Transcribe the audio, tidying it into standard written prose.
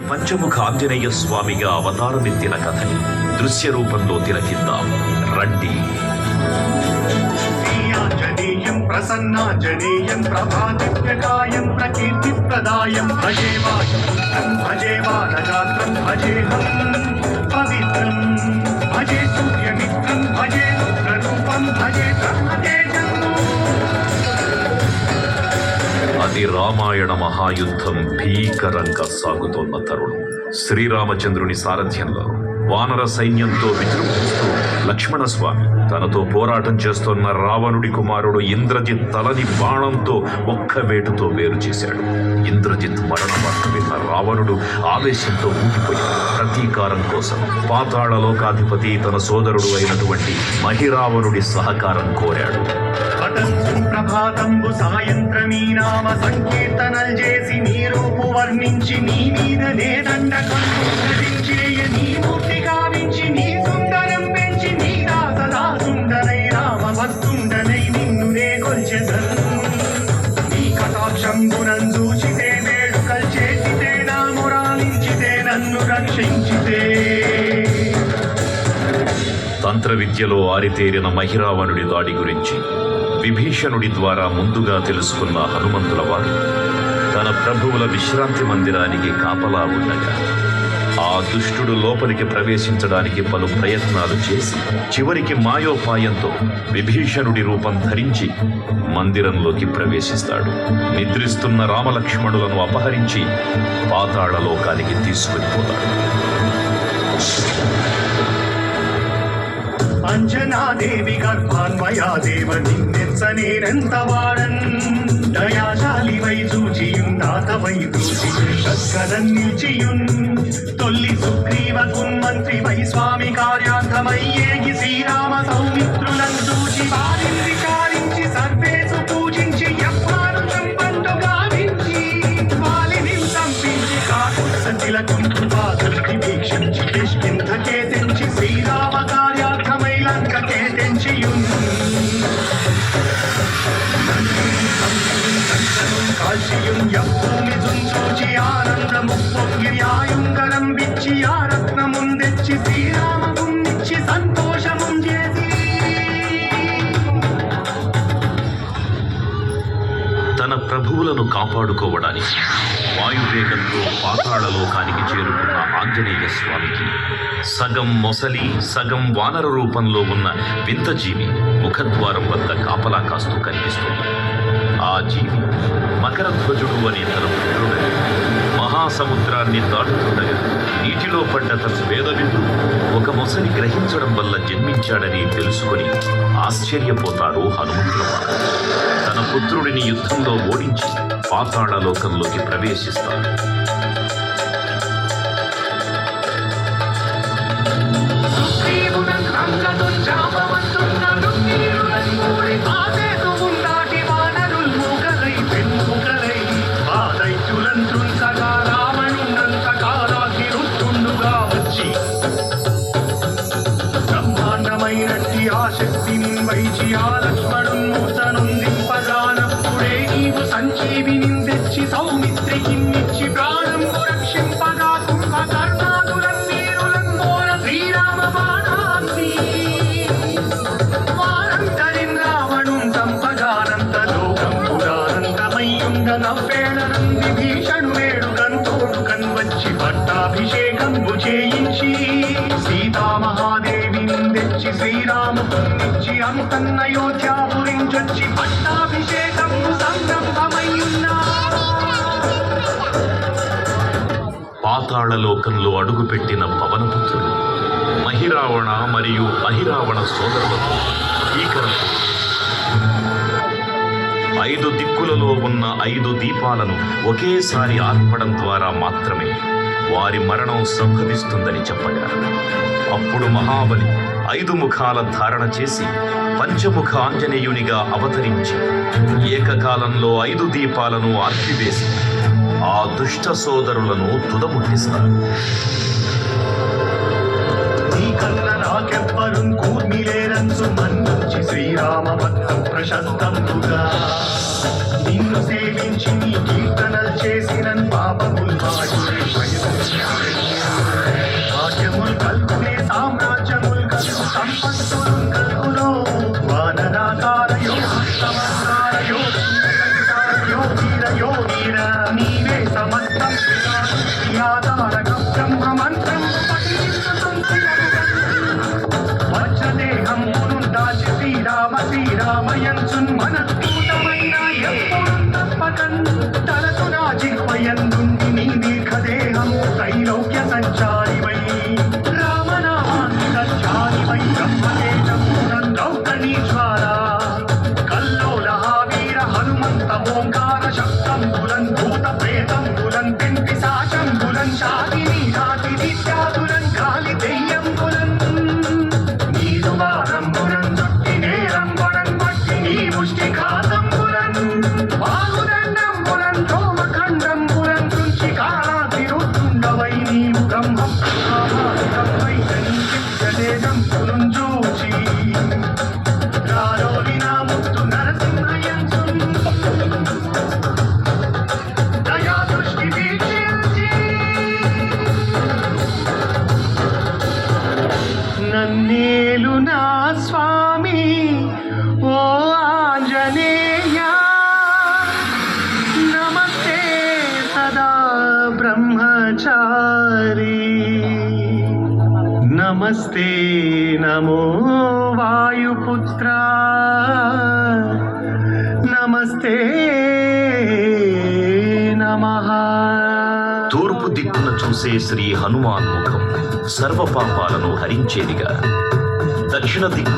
పంచముఖ ఆంజనేయ స్వామిగా అవతారమెత్తిన కథని దృశ్య రూపంలో తిలకిద్దాం రండి. ప్రసన్నాంజనేయం ప్రభాదిత్యకాయం ప్రకీర్తిప్రదాయం భజే వాయుపుత్రం భజే బాలగాత్రం భజేహం పవిత్రం భజే సూర్యమిత్రం భజే రుద్రరూపం భజే బ్రహ్మతేజం. అది రామాయణ మహాయుద్ధం భీకరంగా సాగుతోన్న తరుణం. శ్రీరామచంద్రుని సారథ్యంలో వానర సైన్యంతో విజృంభిస్తూ లక్ష్మణస్వామి తనతో పోరాటం చేస్తున్న రావణుడి కుమారుడు ఇంద్రజిత్ తలని బాణంతో ఒక్క వేటుతో వేరు చేశాడు. ఇంద్రజిత్ మరణ వార్త విన్న రావణుడు ఆవేశంతో ఊగిపోయాడు. ప్రతీకారం కోసం పాతాళ లోకాధిపతి తన సోదరుడు అయినటువంటి మహిరావణుడి సహకారం కోరాడు. ప్రభాతంబు సాయంత్రమీ నామ సంకీర్తనలు చేసి నీ రూపు వర్ణించి నీ మీద నేదండకంచేయ నీ మూర్తి గావించి నీ సుందరం పెంచి నీ రాసదా సుందరై రామ భక్తుండనై నిన్ను నే కొల్చెదన్. నీ కటాక్షంబునం చూచితే వేడుకల్ చేసితే నా మురాలించితే నన్ను రక్షించితే. తంత్ర విద్యలో ఆరితేరిన మహిరావణుడి దాడి గురించి విభీషణుడి ద్వారా ముందుగా తెలుసుకున్న హనుమంతుల వారు తన ప్రభువుల విశ్రాంతి మందిరానికి కాపలా ఉండగా ఆ దుష్టుడు లోపలికి ప్రవేశించడానికి పలు ప్రయత్నాలు చేసి చివరికి మాయోపాయంతో విభీషణుడి రూపం ధరించి మందిరంలోకి ప్రవేశిస్తాడు. నిద్రిస్తున్న రామలక్ష్మణులను అపహరించి పాతాళ లోకానికి తీసుకునిపోతాడు. అంజనాదేవి గర్భాన్వయా దేవ నిన్నెచ్చనేనంత వాడన్ దయాశాలి వై చూచియున్ దాత వై దూచి శస్కరన్ నిలిచియున్ తొల్లి సుగ్రీవ కున్మంత్రి వై స్వామి కార్యార్థమయ్యేగి శ్రీరామ సౌమిత్రులను చూచి వారిని విచారించి సర్వేసు పూజించి ఎవ్వారు చంపంటు గావించి వాలిని సంపించి కాకుత్స తిలకుంటు పాదృష్టి వీక్షించి కిష్కింధకే తెంచి శ్రీరామ కార్యార్థమై లంకకే తెంచియున్ కాశియున్ యభూమి జుంచూచి ఆనందముప్పొంగిర్యాయుంగరం విచ్చి ఆ రత్నముందెచ్చి శ్రీరామమున్నిచ్చి సంతోషముం చేసి. తన ప్రభువులను కాపాడుకోవడానికి వాయువేగంతో పాతాళ లోకానికి చేరుకున్న ఆంజనేయ స్వామికి సగం మొసలి సగం వానర రూపంలో ఉన్న వింత జీవి ముఖద్వారం వద్ద కాపలా కాస్తూ కనిపిస్తుంది. ఆ జీవి మకరధ్వజుడు అనే తన పుత్రుడని మహాసముద్రాన్ని దాటుతుండగా నీటిలో పడ్డ తన వేదవిందు ఒక మొసలి గ్రహించడం వల్ల జన్మించాడని తెలుసుకొని ఆశ్చర్యపోతాడు హనుమంతుల వారు. తన పుత్రుడిని యుద్ధంలో ఓడించి పాతాళ లోకంలోకి ప్రవేశిస్తాడు. బ్రహ్మాండమైనట్టి ఆ శక్తిని వైచి ఆ లక్ష్మణున్ముతనుందింపగానప్పుడే నీవు సంజీవిని తెచ్చి సౌమిత్రికిన్నిచ్చి ప్రాణం రక్షింపగా కుంభకర్ణాదులన్నీరులంబోర శ్రీరామ బాణాన్ని వారంతరిన్ రావణున్ సంపగానంత లోకం పురానంతమయ్యుండ నవ్వేళనం విభీషణు వేడుకంతోడు కన్వచ్చి పట్టాభిషేకంబు చేయించి సీతామహాదేవిని తెచ్చి శ్రీరామునిచ్చి అంతన్నయోధ్యాపురించొచ్చి పట్టాభిషేకంబు సంరంభమయ్యున్నా. పాతాళ లోకంలో అడుగుపెట్టిన పవనపుత్రుడు మహిరావణ మరియు అహిరావణ సోదరులతో భీకరపు 5 దిక్కులలో ఉన్న 5 దీపాలను ఒకేసారి ఆర్పడం ద్వారా మాత్రమే వారి మరణం సంభవిస్తుందని చెప్పగా అప్పుడు మహాబలి 5 ముఖాల ధారణ చేసి పంచముఖ ఆంజనేయునిగా అవతరించి ఏకకాలంలో 5 దీపాలను ఆర్పివేసి ఆ దుష్ట సోదరులను తుదముట్టిస్తారు. శ్రీరామ భక్తం ప్రశస్తంగా నిన్ను సేవించి నీ కీర్తనలు చేసిన పాపములు మంత్రం వజ్రదేహం దాచి శ్రీరామ శ్రీరామయంచున్ మనస్ఫూతమైన ఎప్పుడు తప్పకన్ తలతునా జిహ్వయందుండి నీ దీర్ఘదేహం త్రైలోక్య సంచారివై రామనామాన్ని సంచారివై బ్రహ్మతేజం పురందౌకనీ జ్వాలా కల్లోల వీర హనుమంత ఓంకార శబ్దం బులన్ భూత ప్రేతం బులన్ పెంటి సాశం బులన్ శాదిని ఘాతి విద్యాదులన్ గాలి దెయ్యం బులన్ నీదు వారం బులన్ చుట్టి నేరం బులన్ పట్టి నీ ముష్టి ఘాతం బులన్ బాహుదండం బులన్ రోమఖండం బులన్ తుంచి కాలాతి రుతుండవై నీవు బ్రహ్మం బ్రహ్మై నీజం బులన్ చూచి రాలోని నా ముత్తు నరసింహయంచున్ దయా దృష్టి వీక్షించి నన్నేలు నా స్వామి ఓ ఆంజనేయ నమస్తే సదా బ్రహ్మచారి నమస్తే నమో వాయుపుత్ర నమస్తే నమః. తూర్పు దిక్కున చూసే శ్రీ హనుమాన్ ముఖం సర్వ పాపాలను హరించేదిగా, దక్షిణ దిక్కున